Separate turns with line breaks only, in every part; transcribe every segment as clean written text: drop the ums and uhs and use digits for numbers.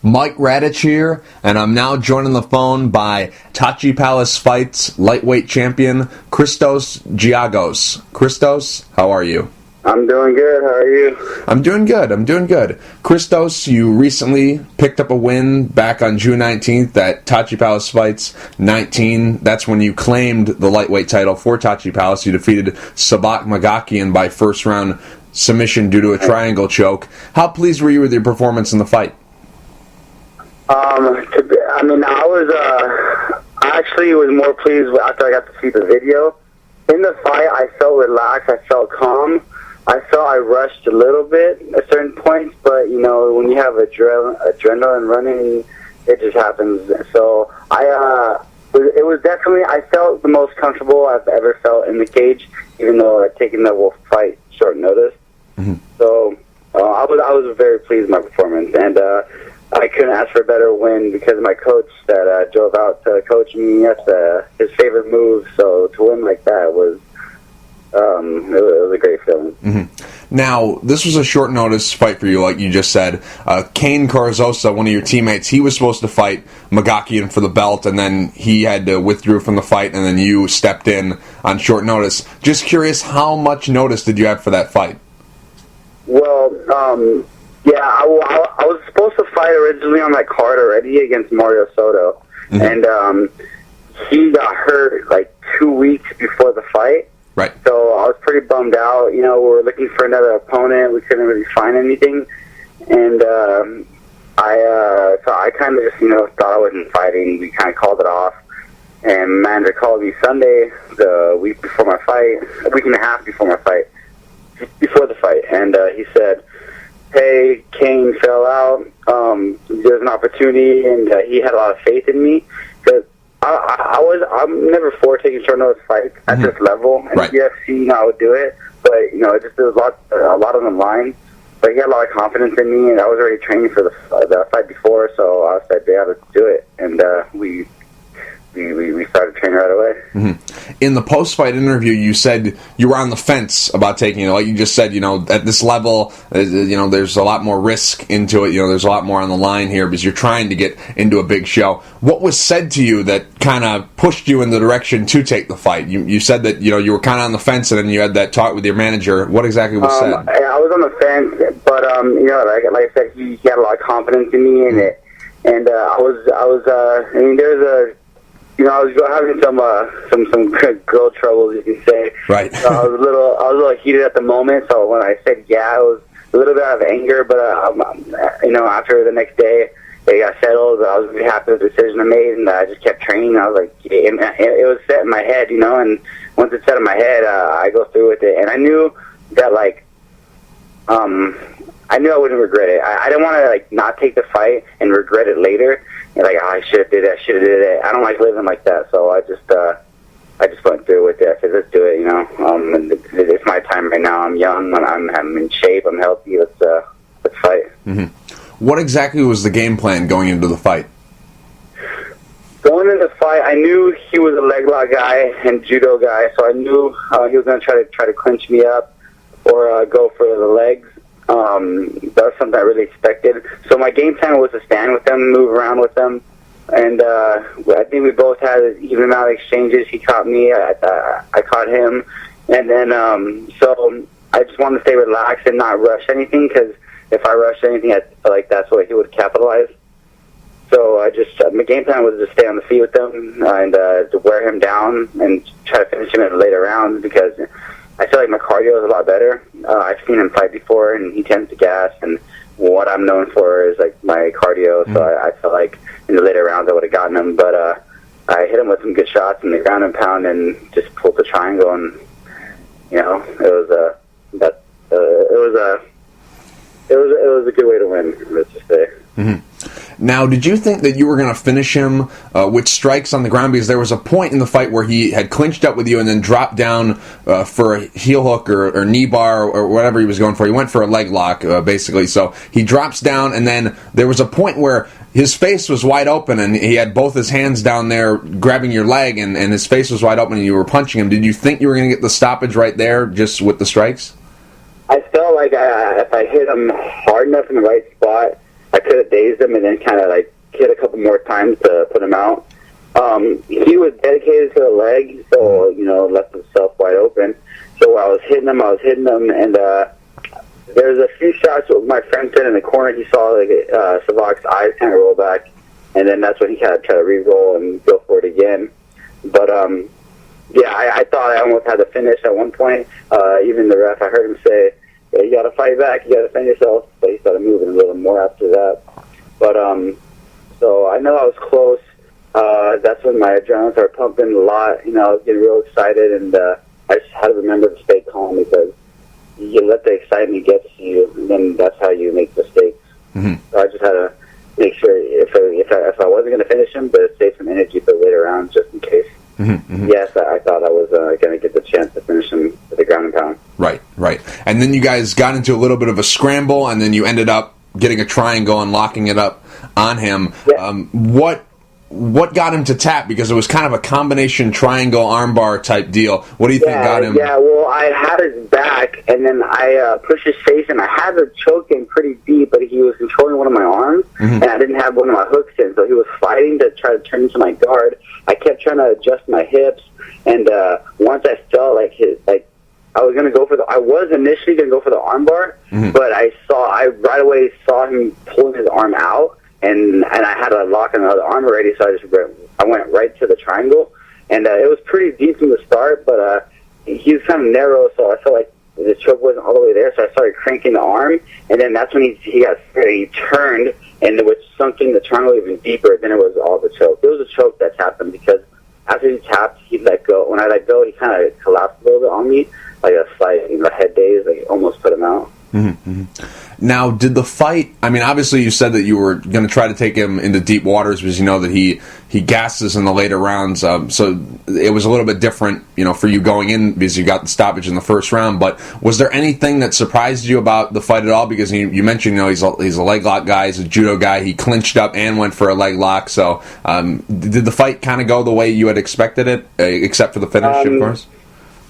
Mike Radich here, and I'm now joined on the phone by Tachi Palace Fights Lightweight champion Christos Giagos. Christos, how are you?
I'm doing good. How are you?
I'm doing good. Christos, you recently picked up a win back on June 19th at Tachi Palace Fights 19. That's when you claimed the lightweight title for Tachi Palace. You defeated Sabak Magakian by first round submission due to a triangle choke. How pleased were you with your performance in the fight?
I actually was more pleased after I got to see the video. In the fight, I felt relaxed. I felt calm. I felt I rushed a little bit at certain points, but, you know, when you have adrenaline running, it just happens. So it was definitely, I felt the most comfortable I've ever felt in the cage, even though I'd taken the fight short notice. Mm-hmm. So I was very pleased with my performance, and I couldn't ask for a better win because my coach that drove out to coach me, that's his favorite move. So to win like that was it was a great feeling.
Mm-hmm. Now, this was a short notice fight for you, like you just said. Kane Carzosa, one of your teammates, he was supposed to fight Magakian for the belt, and then he had to withdraw from the fight, and then you stepped in on short notice. Just curious, how much notice did you have for that fight?
Well, I was supposed to fight originally on that card already against Mario Soto, mm-hmm. and he got hurt like 2 weeks before the fight.
Right.
So I was pretty bummed out. You know, we were looking for another opponent. We couldn't really find anything, and I kind of just thought I wasn't fighting. We kind of called it off, and manager called me Sunday, the week before my fight, a week and a half before my fight, and he said, "Hey, Kane fell out. There's an opportunity," and he had a lot of faith in me because I'm never for taking short notice fights at
mm-hmm.
this level. And
right.
UFC, I would do it, but it just there was a lot on the line. But he had a lot of confidence in me, and I was already training for the fight before, so I said, "Yeah, let's do it." And we started training right away.
Mm-hmm. In the post-fight interview, you said you were on the fence about taking it. Like you just said, at this level, there's a lot more risk into it. There's a lot more on the line here because you're trying to get into a big show. What was said to you that kind of pushed you in the direction to take the fight? You said that you were kind of on the fence, and then you had that talk with your manager. What exactly was said?
I was on the fence, but like I said, he had a lot of confidence in me in it, and I was I was having some girl troubles, you can say.
Right.
So I was a little heated at the moment. So when I said yeah, it was a little bit out of anger. But after the next day, it got settled. I was really happy with the decision I made, and I just kept training. I was like, it was set in my head, and once it's set in my head, I go through with it. And I knew that I knew I wouldn't regret it. I didn't want to not take the fight and regret it later. I should have did it. I don't like living like that, so I just went through with it. I said, let's do it. It's my time right now. I'm young. I'm in shape. I'm healthy. Let's fight.
Mm-hmm. What exactly was the game plan going into the fight?
Going into the fight, I knew he was a leg lock guy and judo guy, so I knew he was going to try to clinch me up or go for the legs. That was something I really expected. So my game plan was to stand with them, move around with them, and I think we both had an even amount of exchanges. He caught me, I caught him, and then so I just wanted to stay relaxed and not rush anything, because if I rushed anything, I feel like that's what he would capitalize. So my game plan was to stay on the feet with them and to wear him down and try to finish him in the later rounds, because I feel like my cardio is a lot better. I've seen him fight before, and he tends to gas, and what I'm known for is my cardio. So I felt like in the later rounds I would have gotten him, but I hit him with some good shots in the ground and pound, and just pulled the triangle, and it was a good way to win. Let's just say.
Mm-hmm. Now, did you think that you were going to finish him with strikes on the ground? Because there was a point in the fight where he had clinched up with you and then dropped down for a heel hook or knee bar or whatever he was going for. He went for a leg lock, basically. So he drops down, and then there was a point where his face was wide open, and he had both his hands down there grabbing your leg, and his face was wide open, and you were punching him. Did you think you were going to get the stoppage right there just with the strikes?
I felt like if I hit him hard enough in the right spot, I could have dazed him and then kind of like hit a couple more times to put him out. He was dedicated to the leg, so left himself wide open. So I was hitting him, and there's a few shots with my friend said in the corner. He saw like Savak's eyes kind of roll back, and then that's when he kind of tried to re-roll and go for it again. But I thought I almost had to finish at one point. Even the ref, I heard him say, "You got to fight back. You got to defend yourself." But he started moving a little more after that. But so I know I was close. That's when my adrenaline started pumping a lot. I was getting real excited, and I just had to remember to stay calm because you let the excitement get to you, and then that's how you make mistakes. Mm-hmm. So I just had to make sure if I wasn't going to finish him, but save some energy for later on just in case. Mm-hmm, mm-hmm. Yes, I thought I was going to get the chance to finish him with the ground and pound.
Right. And then you guys got into a little bit of a scramble, and then you ended up getting a triangle and locking it up on him. Yeah. What got him to tap? Because it was kind of a combination triangle armbar type deal. What do you think got him?
Yeah, well, I had his back, and then I pushed his face, and I had the choke in pretty deep, but he was controlling one of my arms, and I didn't have one of my hooks in, so he was fighting to try to turn into my guard. I kept trying to adjust my hips, and once I felt like I was initially going to go for the armbar, but I right away saw him pulling his arm out, and I had a lock on the other arm already, so I went right to the triangle, and it was pretty deep from the start, but he was kind of narrow, so I felt like the choke wasn't all the way there, so I started cranking the arm, and then that's when he got scared. He turned, and it was sunken the triangle even deeper. Then it was all the choke. It was a choke that tapped him because after he tapped, he let go. When I let go, he kind of collapsed a little bit on me, like a slight head daze, like almost put him out.
Mm-hmm. Now, did the fight, obviously you said that you were going to try to take him into deep waters because you know that he gasses in the later rounds, so it was a little bit different, for you going in because you got the stoppage in the first round, but was there anything that surprised you about the fight at all? Because you mentioned, he's a leg lock guy, he's a judo guy, he clinched up and went for a leg lock, so did the fight kind of go the way you had expected it, except for the finish, of course?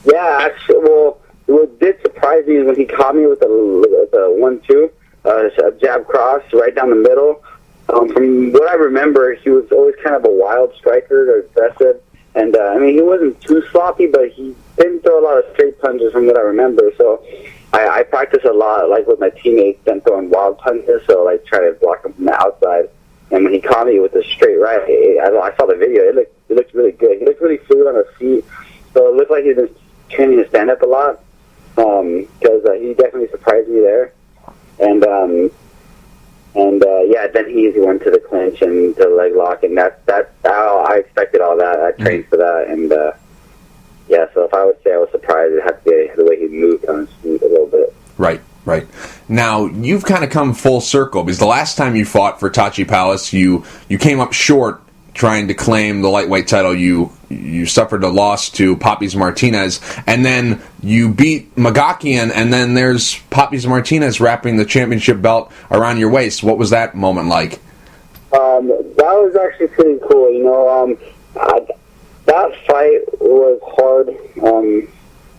Yeah, actually, well, what did surprise me is when he caught me with a 1-2, a jab cross right down the middle. From what I remember, he was always kind of a wild striker, aggressive, and he wasn't too sloppy, but he didn't throw a lot of straight punches from what I remember. So I practiced a lot, like with my teammates, then throwing wild punches, so like try to block him from the outside. And when he caught me with a straight right, I saw the video. It looked really good. He looked really fluid on his feet, so it looked like he'd been training to stand up a lot. Because he definitely surprised me there, and then he went to the clinch and the leg lock, and that's how I expected all that. I trained for that, and so if I would say I was surprised, it had to be the way he moved on his feet a little bit.
Right. Now, you've kind of come full circle, because the last time you fought for Tachi Palace, you came up short trying to claim the lightweight title. You suffered a loss to Papis Martinez, and then you beat Magakian, and then there's Papis Martinez wrapping the championship belt around your waist. What was that moment like?
That was actually pretty cool. That fight was hard.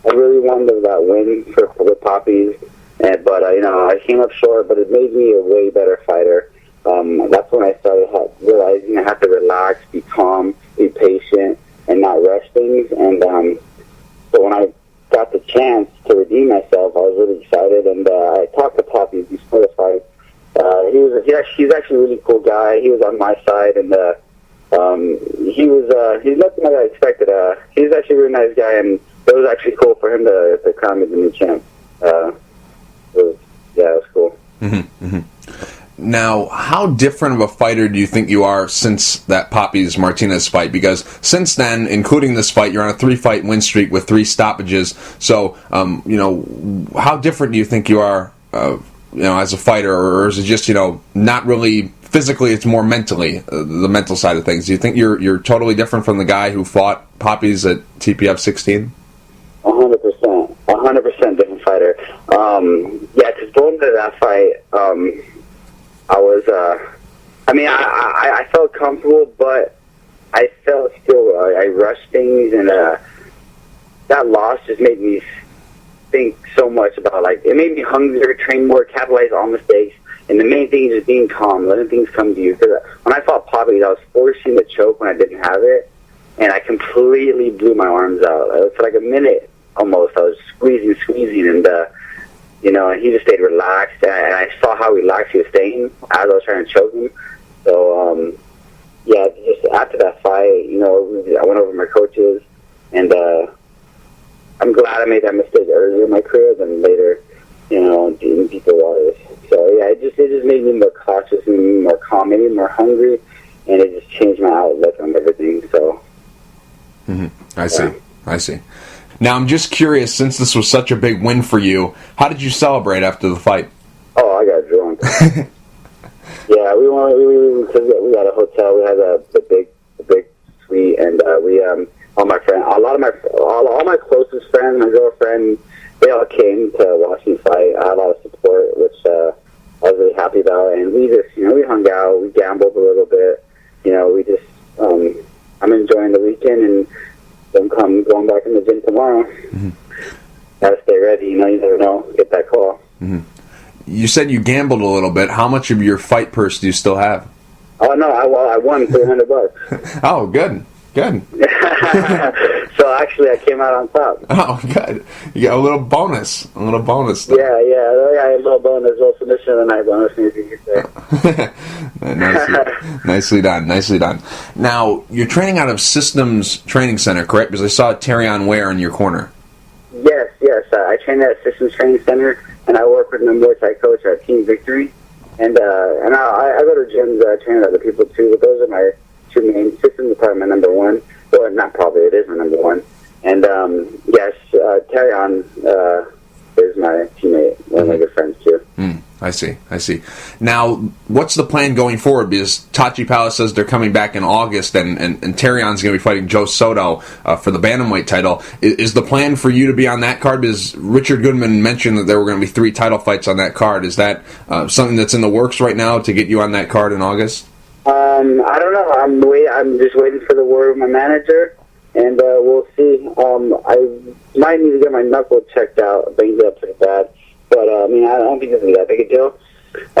I really wanted that win with Papis, but I came up short, but it made me a way better fighter. That's when I started realizing I have to relax, be calm, be patient, and not rush things. And so when I got the chance to redeem myself, I was really excited. And I talked to Poppy before the fight. He's actually a really cool guy. He was on my side, and he's nothing like I expected. He's actually a really nice guy, and it was actually cool for him to crown me the new champ. It was cool.
Mm-hmm, mm-hmm. Now, how different of a fighter do you think you are since that Papis Martinez fight? Because since then, including this fight, you're on a 3-fight win streak with 3 stoppages. So, how different do you think you are, as a fighter, or is it just, not really physically? It's more mentally, the mental side of things. Do you think you're totally different from the guy who fought Papis at TPF 16?
100% different fighter. Because going to that fight, I was, I felt comfortable, but I felt still, I rushed things, and that loss just made me think so much about, it made me hungrier, train more, capitalize on mistakes, And the main thing is just being calm, letting things come to you. Because when I fought Poppy, I was forcing the choke when I didn't have it, and I completely blew my arms out. For like a minute almost, I was squeezing, and and he just stayed relaxed, and I saw how relaxed he was staying as I was trying to choke him. So, just after that fight, I went over my coaches, and I'm glad I made that mistake earlier in my career than later, in deeper waters. So, it just made me more cautious, made me more calm, made me more hungry, and it just changed my outlook on everything. So,
I see. Now, I'm just curious, since this was such a big win for you, how did you celebrate after the fight?
Oh, I got drunk. Yeah, we got a hotel. We had the big suite, and all my closest friends, my girlfriend, they all came to watch me fight. I had a lot of support, which I was really happy about. And we just, we hung out, we gambled a little bit. We just, I'm enjoying the weekend, and I'm going back in the gym tomorrow. Gotta stay ready. You never know. Get that call.
You said you gambled a little bit. How much of your fight purse do you still have?
Oh no, I won $300.
Oh, good.
So actually, I came out on top.
Oh, good. You got a little bonus.
Though. Yeah, a little bonus, a little submission of the night bonus, if you could say.
Nicely done. Now, you're training out of Systems Training Center, correct? Because I saw Terrion Ware in your corner.
Yes. I train at Systems Training Center, and I work with my Muay Thai coach at Team Victory. And I go to gyms, train with other people too, but those are my two main. Systems is probably my number one. Well, not probably, it is my number one. And yes, Terrion is my teammate, one of my good friends too.
I see. Now, what's the plan going forward? Because Tachi Palace says they're coming back in August, and Terrion's going to be fighting Joe Soto for the bantamweight title. Is the plan for you to be on that card? Because Richard Goodman mentioned that there were going to be 3 title fights on that card. Is that something that's in the works right now to get you on that card in August?
I don't know. I'm just waiting for the word of my manager, and we'll see. I might need to get my knuckle checked out. Banged up pretty bad. But, I don't think it's that big a deal. I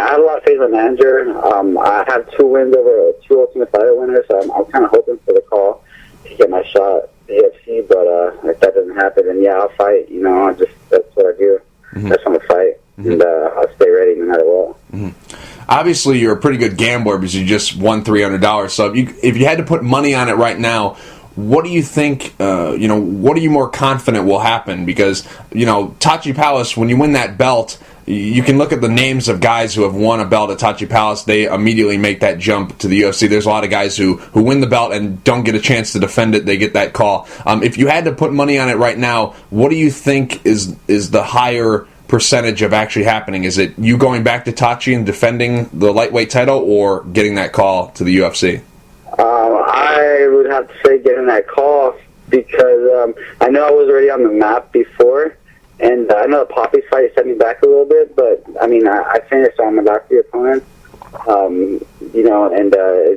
had a lot of faith in my manager. I have 2 wins over 2 Ultimate Fighter winners, so I'm kind of hoping for the call to get my shot at the UFC. But if that doesn't happen, then, I'll fight. That's what I do. I just want to fight, and I'll stay ready no matter what.
Obviously, you're a pretty good gambler because you just won $300. So if you had to put money on it right now, what do you think, what are you more confident will happen? Because, Tachi Palace, when you win that belt, you can look at the names of guys who have won a belt at Tachi Palace. They immediately make that jump to the UFC. There's a lot of guys who win the belt and don't get a chance to defend it. They get that call. If you had to put money on it right now, what do you think is the higher percentage of actually happening? Is it you going back to Tachi and defending the lightweight title, or getting that call to the UFC?
I would have to say getting that call, because I know I was already on the map before, and I know the Poppy fight set me back a little bit, but I finished on my last 3 opponents, and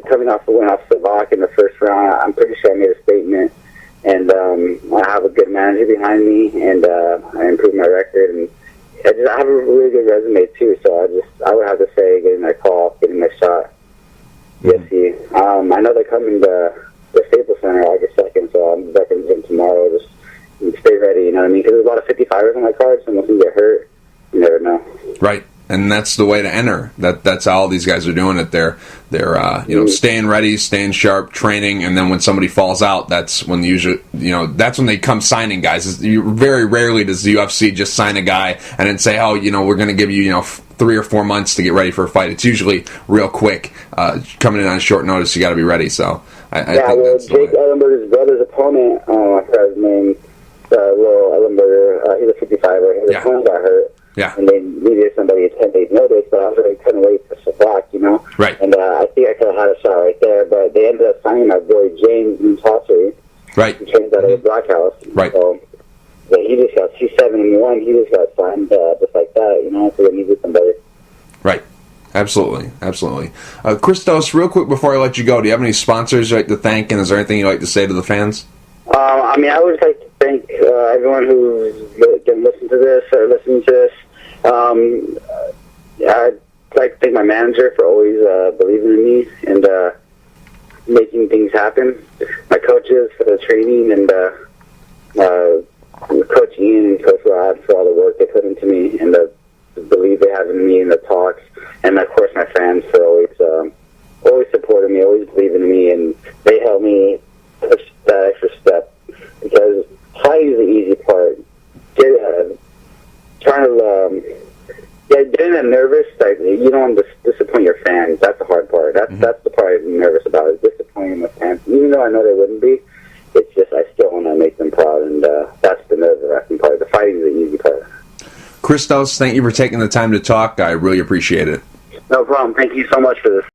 coming off the win off Slovak in the first round, I'm pretty sure I made a statement, and I have a good manager behind me, and I improved my record, and I have a really good resume too, so I would have to say getting that call, getting my shot. Yes, I know they're coming to the Staples Center August 2nd, so I'm back in the gym tomorrow. Just stay ready, you know what I mean? Because there's a lot of 55ers on my card, so unless you get hurt, you never know.
Right, and that's the way to enter. That's how all these guys are doing it. They're staying ready, staying sharp, training, and then when somebody falls out, that's when that's when they come signing guys. Very rarely does the UFC just sign a guy and then say, we're going to give you 3 or 4 months to get ready for a fight. It's usually real quick. Coming in on short notice, you got to be ready. So I think that's
Jake Ellenberger's brother's opponent, I forgot his name, Will Ellenberger, he's a 55er. His opponent got hurt.
Yeah.
And they needed somebody at 10 days notice, but I was really couldn't wait for Slovak,
Right.
And I think I could have had a shot right there, but they ended up signing my boy James Mutasi.
Right.
He trains out of the Black House.
Right.
So, he just got 2-7-1. He just got signed just like that, so they needed somebody.
Right. Absolutely. Christos, real quick before I let you go, do you have any sponsors you'd like to thank, and is there anything you'd like to say to the fans?
I would like to thank everyone who's going to listen to this or listening to this. I'd like to thank my manager for always believing in me and making things happen. My coaches for the training, and Coach Ian and Coach Rod for all the work they put into me and the belief they have in me in the talks. And, of course, my fans for always supporting me, always believing in me, and they help me push that extra step, because fighting is the easy part. Getting that nervous, like, you don't want to disappoint your fans. That's the hard part. That's the part I'm nervous about, is disappointing my fans. Even though I know they wouldn't be, it's just I still want to make them proud, and that's the nerve-wracking part. The fighting is the easy part.
Christos, thank you for taking the time to talk. I really appreciate it.
No problem. Thank you so much for this.